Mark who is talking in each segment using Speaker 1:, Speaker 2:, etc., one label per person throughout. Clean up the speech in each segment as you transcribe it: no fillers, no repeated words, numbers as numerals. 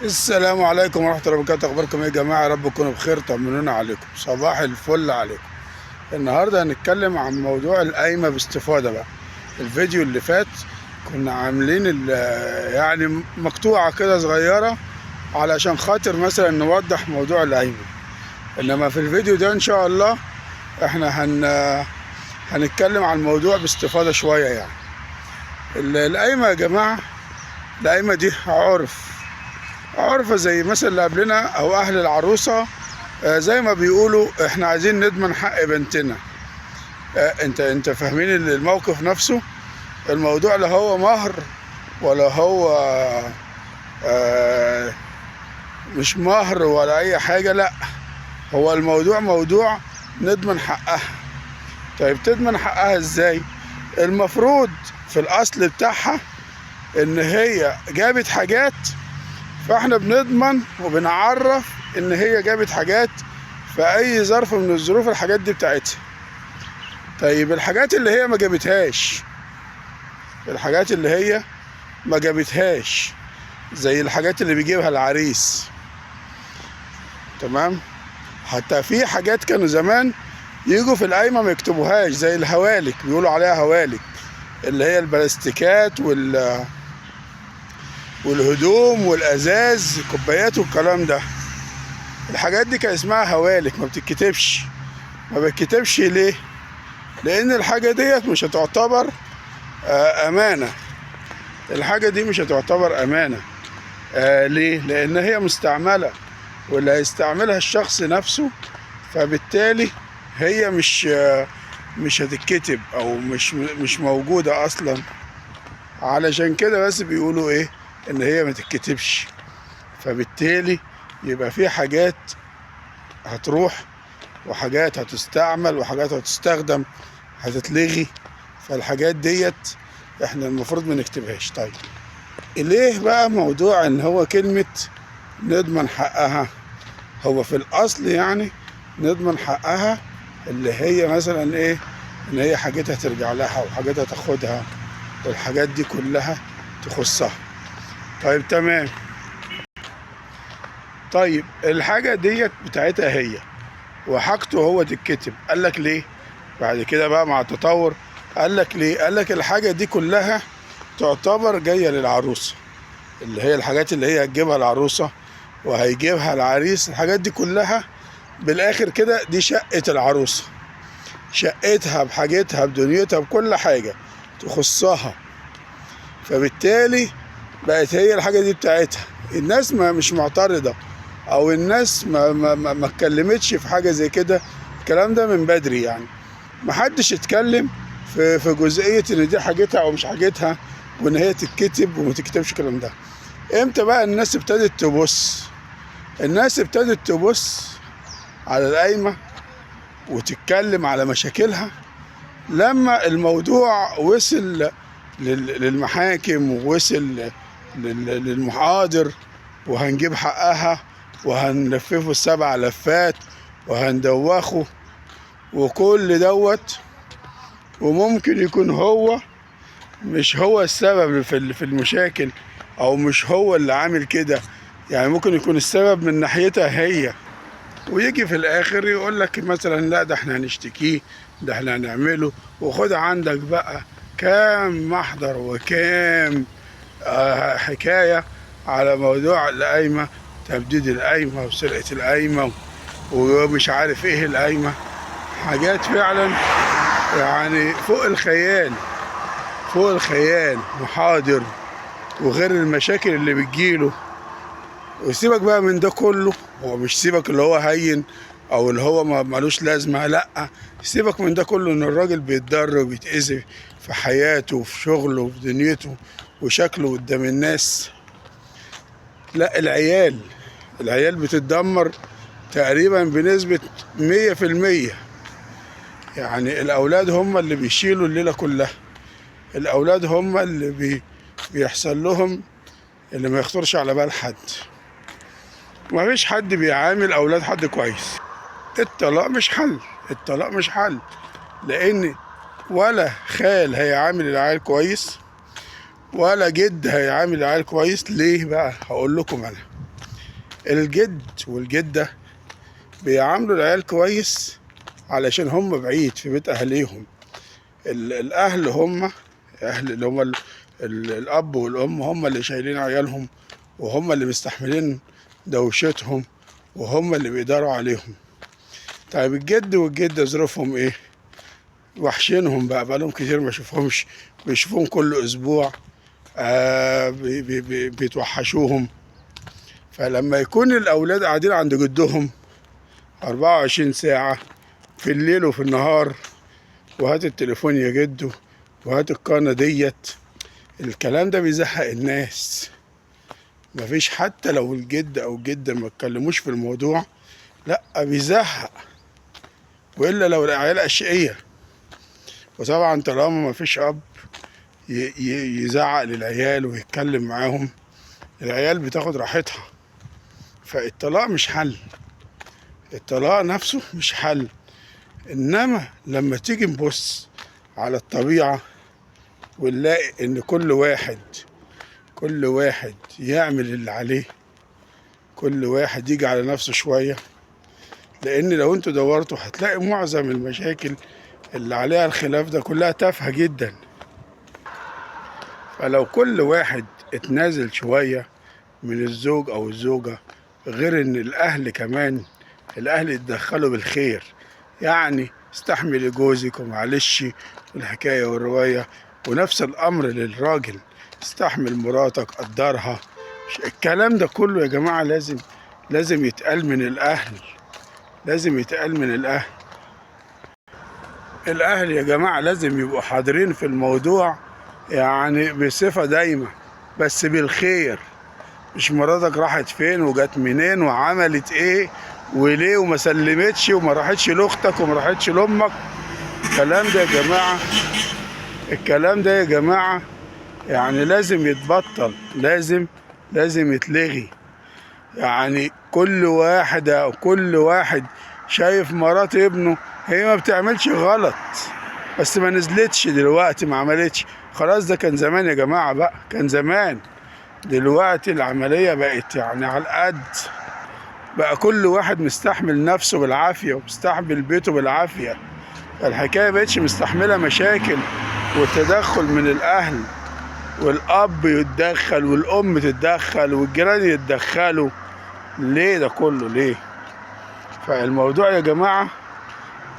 Speaker 1: السلام عليكم ورحمة الله وبركاته. أخباركم إيه يا جماعة؟ يا رب تكونوا بخير. طمنونا عليكم، صباح الفل عليكم. النهاردة هنتكلم عن موضوع القايمة باستفاضة بقى. الفيديو اللي فات كنا عاملين يعني مقطوعة كده صغيرة علشان خاطر مثلا نوضح موضوع القايمة، إنما في الفيديو ده إن شاء الله إحنا هنتكلم عن الموضوع باستفاضة شوية. يعني القايمة يا جماعة، القايمة دي عرفة زي مثلا اللي قبلنا او اهل العروسة. زي ما بيقولوا احنا عايزين نضمن حق بنتنا. انت فاهمين الموقف نفسه. الموضوع لا هو مهر ولا هو آه، مش مهر ولا اي حاجة، لا، هو الموضوع موضوع نضمن حقها. طيب تضمن حقها ازاي؟ المفروض في الاصل بتاعها ان هي جابت حاجات، فاحنا بنضمن وبنعرف ان هي جابت حاجات في اي ظرف من الظروف، الحاجات دي بتاعتها. طيب الحاجات اللي هي ما جابتهاش، الحاجات اللي هي ما جابتهاش زي الحاجات اللي بيجيبها العريس، تمام. حتى في حاجات كانوا زمان يجوا في القايمة ما يكتبوهاش، زي الهوالك، بيقولوا عليها هوالك، اللي هي البلاستيكات والهدوم والازاز الكوبايات والكلام ده. الحاجات دي كان اسمها هوالك، ما بتتكتبش. ما بتكتبش ليه؟ لان الحاجة ديت مش هتعتبر امانة. الحاجة دي مش هتعتبر امانة. ليه؟ لان هي مستعملة، واللي هيستعملها الشخص نفسه، فبالتالي هي مش هتتكتب او مش موجودة اصلا. علشان كده بس بيقولوا ايه؟ ان هي ما تتكتبش. فبالتالي يبقى في حاجات هتروح، وحاجات هتستعمل، وحاجات هتستخدم هتتلغي. فالحاجات ديت احنا المفروض ما نكتبهاش. طيب ليه بقى موضوع ان هو كلمة نضمن حقها؟ هو في الاصل يعني نضمن حقها اللي هي مثلا ايه؟ ان هي حاجتها ترجع لها وحاجتها تاخدها، والحاجات دي كلها تخصها. طيب تمام. طيب الحاجة ديت بتاعتها هي وحاجته هو تتكتب. قال لك ليه؟ بعد كده بقى مع التطور قال لك ليه؟ قال لك الحاجة دي كلها تعتبر جاية للعروسة، اللي هي الحاجات اللي هي هتجيبها العروسة وهيجيبها العريس. الحاجات دي كلها بالاخر كده دي شقة العروسة، شقتها بحاجتها بدنيتها بكل حاجة تخصها. فبالتالي بقت هي الحاجة دي بتاعتها. الناس ما مش معترضة، او الناس ما اتكلمتش في حاجة زي كده. الكلام ده من بدري، يعني ما حدش اتكلم في جزئية ان دي حاجتها او مش حاجتها، وان هي تتكتب وما تكتبش. الكلام ده امتى بقى الناس ابتدت تبص؟ الناس ابتدت تبص على القايمة وتتكلم على مشاكلها لما الموضوع وصل للمحاكم، ووصل للمحاضر، وهنجيب حقها وهنلففه 7 لفات وهندوخه وكل دوت. وممكن يكون هو مش هو السبب في المشاكل، او مش هو اللي عامل كده. يعني ممكن يكون السبب من ناحيتها هي، ويجي في الاخر يقول لك مثلا لا ده احنا هنشتكيه، ده احنا هنعمله. وخد عندك بقى كام محضر وكام حكاية على موضوع القايمة، تبديد القايمة وسرقة القايمة ومش عارف ايه القايمة. حاجات فعلا يعني فوق الخيال، فوق الخيال. محاضر وغير المشاكل اللي بتجيله. وسيبك بقى من ده كله، هو مش سيبك اللي هو هين او اللي هو ملوش لازمه، لا، سيبك من ده كله. ان الراجل بيتضر وبيتأذي في حياته وفي شغله وفي دنيته وشكله قدام الناس. لا، العيال بتتدمر تقريبا بنسبة 100%. يعني الأولاد هم اللي بيشيلوا الليلة كلها. الأولاد هم اللي بيحصل لهم اللي ما يخطرش على بال حد. ما فيش حد بيعامل أولاد حد كويس. الطلاق مش حل، الطلاق مش حل. لأن ولا خال هيعامل العيال كويس، ولا جد هيعامل العيال كويس. ليه بقى؟ هقول لكم أنا. الجد والجدة بيعاملوا العيال كويس علشان هم بعيد في بيت أهليهم. الأهل هم أهل اللي هم الأب والأم هم اللي شايلين عيالهم، وهم اللي مستحملين دوشتهم، وهم اللي بيقدروا عليهم. طيب الجد والجدة ظروفهم إيه؟ وحشينهم بقالهم كتير ما يشوفهمش، بيشوفوهم كل أسبوع. بيتوحشوهم. فلما يكون الأولاد قاعدين عند جدهم 24 ساعة في الليل وفي النهار، وهات التليفون يا جدو، وهات القناة ديت، الكلام ده بيزهق الناس. مفيش، حتى لو الجد أو الجدة ما اتكلموش في الموضوع، لأ بيزهق. وإلا لو العيال أشقية. وطبعا طالما مفيش أب يزعق للعيال ويتكلم معاهم، العيال بتاخد راحتها. فالطلاق مش حل، الطلاق نفسه مش حل. انما لما تيجي نبص على الطبيعة ونلاقي ان كل واحد يعمل اللي عليه، كل واحد يجي على نفسه شوية. لان لو انتوا دورتوا هتلاقي معظم المشاكل اللي عليها الخلاف ده كلها تافهة جدا. فلو كل واحد اتنازل شوية من الزوج او الزوجة، غير ان الاهل كمان، الاهل يتدخلوا بالخير. يعني استحملي جوزك ومعلش الحكاية والرواية، ونفس الامر للراجل، استحمل مراتك قدرها. الكلام ده كله يا جماعة لازم يتقال من الاهل، لازم يتقال من الاهل. الاهل يا جماعة لازم يبقوا حاضرين في الموضوع، يعني بصفة دايمة، بس بالخير. مش مراتك راحت فين وجت منين وعملت ايه وليه وما سلمتش وما راحتش لاختك وما راحتش لامك. الكلام ده يا جماعه، الكلام ده يا جماعه يعني لازم يتبطل، لازم يتلغي. يعني كل واحد شايف مرات ابنه هي ما بتعملش غلط، بس ما نزلتش دلوقتي، ما عملتش. خلاص ده كان زمان يا جماعه، بقى كان زمان. دلوقتي العملية بقت يعني على القد، بقى كل واحد مستحمل نفسه بالعافية ومستحمل بيته بالعافية. الحكاية بقتش مستحملة مشاكل والتدخل من الأهل، والأب يتدخل والأم تتدخل والجيران يتدخلوا. ليه ده كله ليه؟ فالموضوع يا جماعة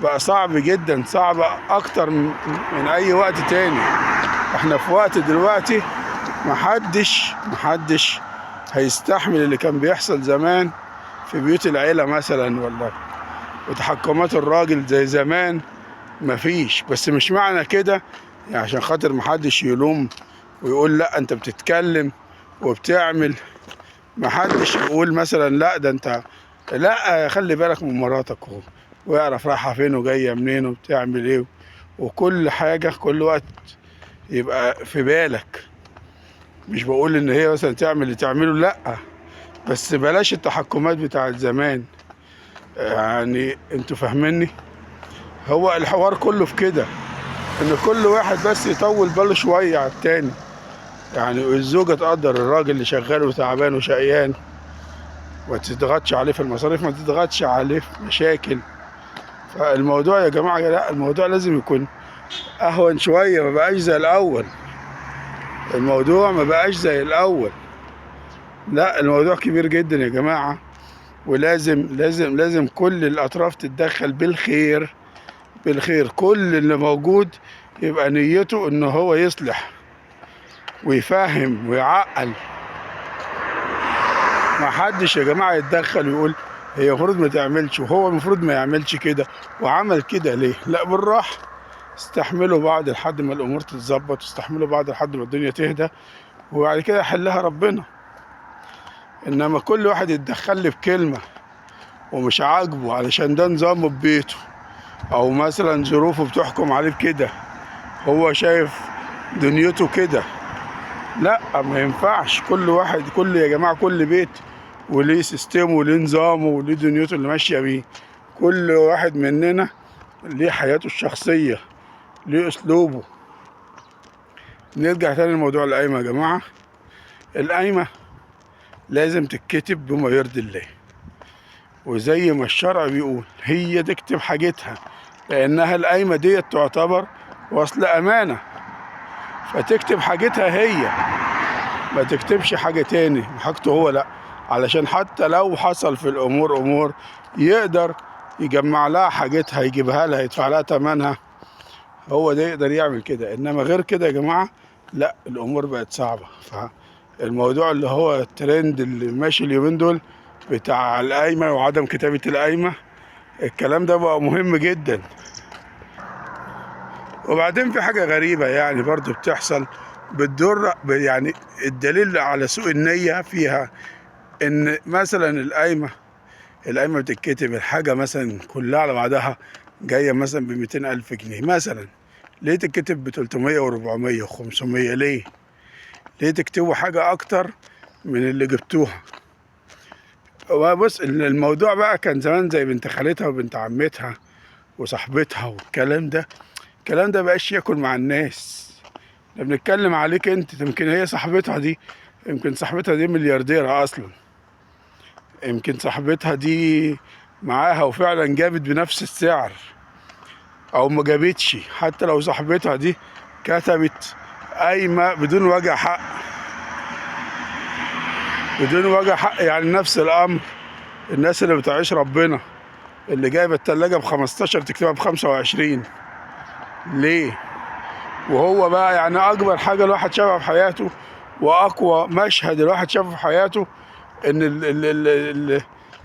Speaker 1: بقى صعب جدا، صعب أكتر من أي وقت تاني. احنا في وقت دلوقتي محدش هيستحمل اللي كان بيحصل زمان في بيوت العيلة مثلا، ولا وتحكمات الراجل زي زمان. مفيش. بس مش معنى كده يعني عشان خاطر محدش يلوم ويقول لا انت بتتكلم وبتعمل، محدش يقول مثلا لا ده انت، لا خلي بالك من مراتك ويعرف رايحة فين وجاية منين وبتعمل ايه، وكل حاجة كل وقت يبقى في بالك. مش بقول ان هي مثلا تعمل اللي تعمله، لا، بس بلاش التحكمات بتاعت زمان. يعني انتوا فاهميني؟ هو الحوار كله في كده، ان كل واحد بس يطول باله شوية على التاني. يعني الزوجة تقدر الراجل اللي شغال وتعبان وشقيان، ما تضغطش عليه في المصاريف، ما تضغطش عليه في مشاكل. فالموضوع يا جماعة لا، الموضوع لازم يكون اهون شوية، ما بقاش زي الاول. الموضوع ما بقاش زي الاول، لا الموضوع كبير جدا يا جماعة. ولازم لازم كل الأطراف تتدخل بالخير، بالخير. كل اللي موجود يبقى نيته إن هو يصلح ويفهم ويعقل. ما حدش يا جماعة يتدخل ويقول هي المفروض ما تعملش وهو المفروض ما يعملش كده وعمل كده ليه. لا، بالراحة، استحملوا بعض لحد ما الأمور تتظبط، واستحملوا بعض لحد ما الدنيا تهدى، وبعد كده يحلها ربنا. إنما كل واحد يتدخل لي بكلمة ومش عاجبه علشان ده نظامه ببيته، او مثلا ظروفه بتحكم عليه بكده، هو شايف دنيته كده، لا ما ينفعش. كل واحد، يا جماعة كل بيت وليه سيستمه وليه نظامه وليه دنيته اللي ماشية بيه. كل واحد مننا ليه حياته الشخصية، ليه اسلوبه. نرجع تاني لموضوع القايمة يا جماعة. القايمة لازم تتكتب بما يرضي الله، وزي ما الشرع بيقول هي تكتب حاجتها، لأنها القايمة ديت تعتبر وصل أمانة، فتكتب حاجتها هي، ما تكتبش حاجة تاني حاجته هو، لأ، علشان حتى لو حصل في الأمور أمور يقدر يجمع لها حاجتها، يجيبها لها، يدفع لها تمنها، هو ده يقدر يعمل كده. إنما غير كده يا جماعة لأ، الأمور بقت صعبة. فالموضوع اللي هو الترند اللي ماشي اليومين دول بتاع القايمة وعدم كتابة القايمة، الكلام ده بقى مهم جدا. وبعدين في حاجة غريبة يعني برضو بتحصل بتضر، يعني الدليل على سوء النية فيها إن مثلا القايمة بتتكتب الحاجة مثلا كلها على بعضها جاية مثلا ب200,000 جنيه مثلا، ليه تتكتب ب300 و400 و500؟ ليه تكتبوا حاجة أكتر من اللي جبتوها؟ بص، الموضوع بقى كان زمان زي بنت خالتها وبنت عمتها وصاحبتها، والكلام ده مبقاش ياكل مع الناس. احنا بنتكلم عليك انت، يمكن هي صاحبتها دي، يمكن صاحبتها دي مليارديرة اصلا، يمكن صاحبتها دي معاها وفعلا جابت بنفس السعر، او ما جابتش. حتى لو صاحبتها دي كتبت قايمة بدون وجه حق، يعني نفس الامر الناس اللي بتعيش ربنا، اللي جايبه التلاجة ب15 تكتبها ب25، ليه؟ وهو بقى يعني اكبر حاجه الواحد شافها في حياته، واقوى مشهد الواحد شافه في حياته، ان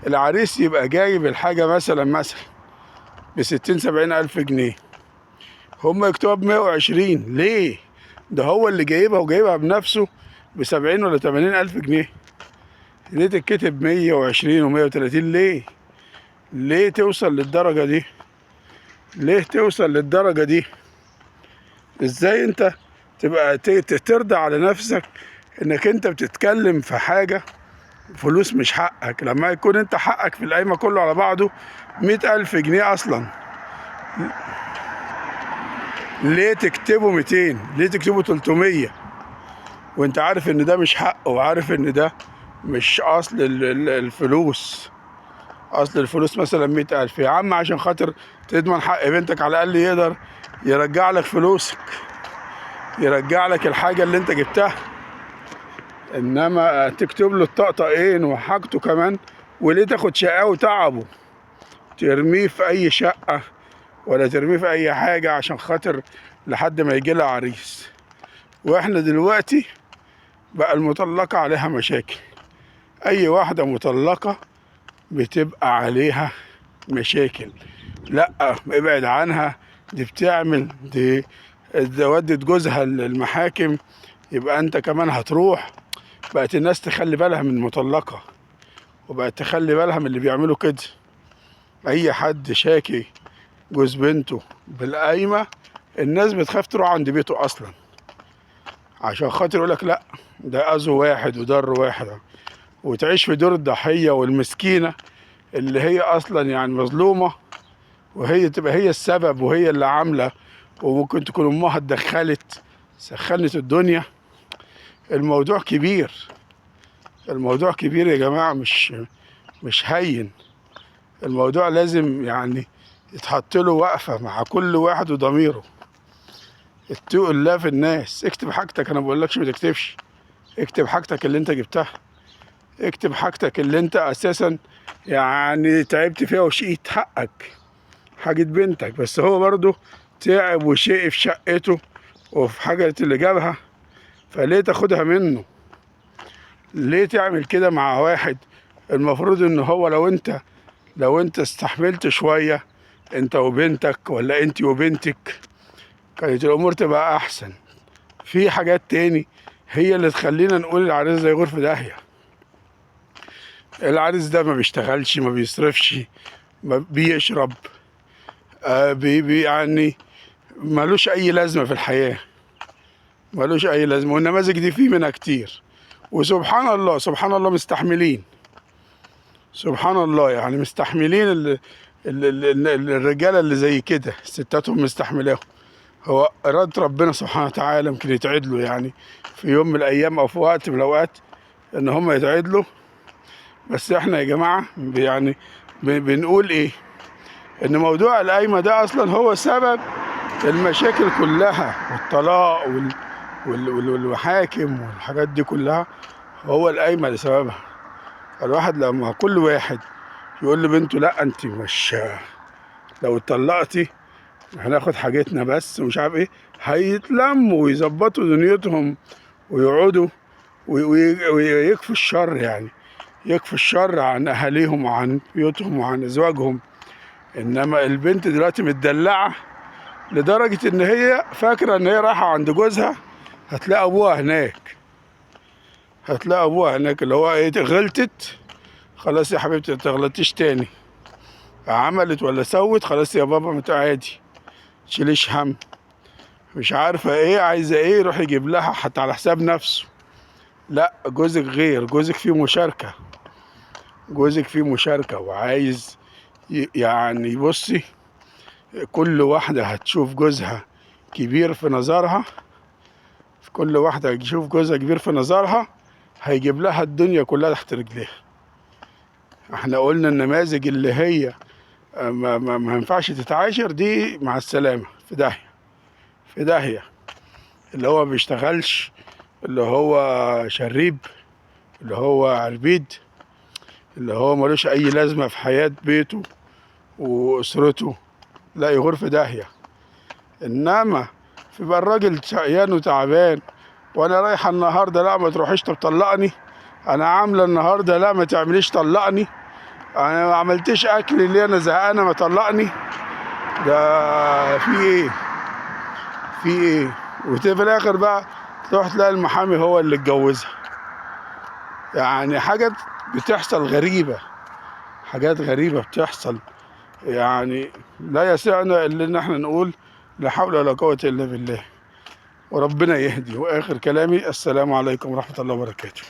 Speaker 1: العريس يبقى جايب الحاجه مثلا ب60 70 الف جنيه، هم يكتبوا ب120. ليه؟ ده هو اللي جايبها وجايبها بنفسه ب70 ولا 80 الف جنيه. ليه تتكتب 120 و130؟ ليه توصل للدرجه دي؟ ازاي انت تبقى ترضى على نفسك انك انت بتتكلم في حاجة فلوس مش حقك، لما يكون انت حقك في القايمة كله على بعضه 100,000 جنيه اصلا؟ ليه تكتبوا 200؟ ليه تكتبوا 300 وانت عارف ان ده مش حق، وعارف ان ده مش اصل الفلوس؟ اصل الفلوس مثلا 100,000 يا عم، عشان خاطر تضمن حق بنتك على الاقل يقدر يرجع لك فلوسك، يرجع لك الحاجة اللي انت جبتها. انما تكتب له الطقطقين وحاجته كمان، وليه تاخد شقاه وتعبه ترميه في اي شقة ولا ترميه في اي حاجة عشان خاطر لحد ما يجي لها عريس؟ واحنا دلوقتي بقى المطلقة عليها مشاكل، اي واحدة مطلقة بتبقى عليها مشاكل. لا، ابعد عنها، دي بتعمل دي ودت جوزها المحاكم، يبقى انت كمان هتروح. بقت الناس تخلي بالها من المطلقة، وبقت تخلي بالها من اللي بيعملوا كده. اي حد شاكي جوز بنته بالقايمة الناس بتخاف تروح عند بيته اصلا، عشان خاطر يقولك لا ده اذو واحد وضر واحد، وتعيش في دور الضحية والمسكينة اللي هي اصلا يعني مظلومة، وهي تبقى هي السبب وهي اللي عاملة، وممكن تكون امها سخنت الدنيا. الموضوع كبير يا جماعة، مش هين. الموضوع لازم يعني يتحط له وقفة مع كل واحد وضميره. اتقوا الله في الناس، اكتب حاجتك، انا بقولكش ما تكتبش، اكتب حاجتك اللي انت جبتها، اكتب حاجتك اللي انت اساسا يعني تعبت فيها وشقيت حقك، حاجة بنتك. بس هو برضه تعب وشقي في شقته وفي حاجة اللي جابها، فليه تاخدها منه؟ ليه تعمل كده مع واحد المفروض ان هو لو انت استحملت شوية انت وبنتك، ولا انت وبنتك، كانت الامور تبقى احسن. في حاجات تاني هي اللي تخلينا نقول العريس ده يغور في داهية. العريس ده ما بيشتغلش، ما بيصرفش، ما بيشرب، يعني ملوش اي لازمة في الحياة، ملوش اي لازمة. والنماذج دي فيه منها كتير، وسبحان الله سبحان الله مستحملين، سبحان الله يعني مستحملين الرجالة اللي زي كده، ستاتهم مستحملاهم. هو إرادة ربنا سبحانه وتعالى يمكن يتعدلوا يعني في يوم من الأيام أو في وقت من الأوقات ان هم يتعدلوا. بس احنا يا جماعة يعني بنقول ايه؟ ان موضوع القايمة ده اصلا هو سبب المشاكل كلها، والطلاق والمحاكم والحاجات دي كلها، هو القايمة اللي سببها. الواحد لما كل واحد يقول لبنته لا انت مش، لو اتطلقتي هناخد حاجتنا بس ومش عارف ايه، هيتلموا ويظبطوا دنيتهم ويقعدوا ويكفوا الشر، يعني يكفوا الشر عن اهاليهم وعن بيوتهم وعن ازواجهم. انما البنت دلوقتي متدلعه لدرجه ان هي فاكره ان هي رايحه عند جوزها هتلاقي ابوها هناك، هتلاقي ابوها هناك اللي هو ايه، غلطت خلاص يا حبيبتي ما تغلطيش تاني، عملت ولا سوت خلاص يا بابا ما عادي تشيليش هم، مش عارفه ايه عايزه ايه يروح يجيب لها حتى على حساب نفسه. لا جوزك غير، جوزك فيه مشاركه، جوزك فيه مشاركه وعايز يعني بصي، كل واحده هتشوف جوزها كبير في نظرها، كل واحده هتشوف جوزها كبير في نظرها هيجيب لها الدنيا كلها تحت رجليها. احنا قلنا النماذج اللي هي ما ينفعش تتعاشر دي مع السلامه، في داهيه، في داهيه. اللي هو بيشتغلش، اللي هو شريب، اللي هو عربيد، اللي هو ملوش اي لازمه في حياه بيته واسرته، لا يغور في داهيه. انما في بقى الراجل شقيان وتعبان، وانا رايحه النهارده لا ما تروحيش طب طلقني، انا عامله النهارده لا ما تعمليش طلقني، انا ما عملتش اكل اللي انا زهقانه ما طلقني. ده في ايه؟ في ايه؟ وفي الاخر بقى تروح تلاقي المحامي هو اللي اتجوزها. يعني حاجات بتحصل غريبة، حاجات غريبة بتحصل، يعني لا يسعنا الا ان احنا نقول لا حول ولا قوة الا بالله، وربنا يهدي. واخر كلامي السلام عليكم ورحمة الله وبركاته.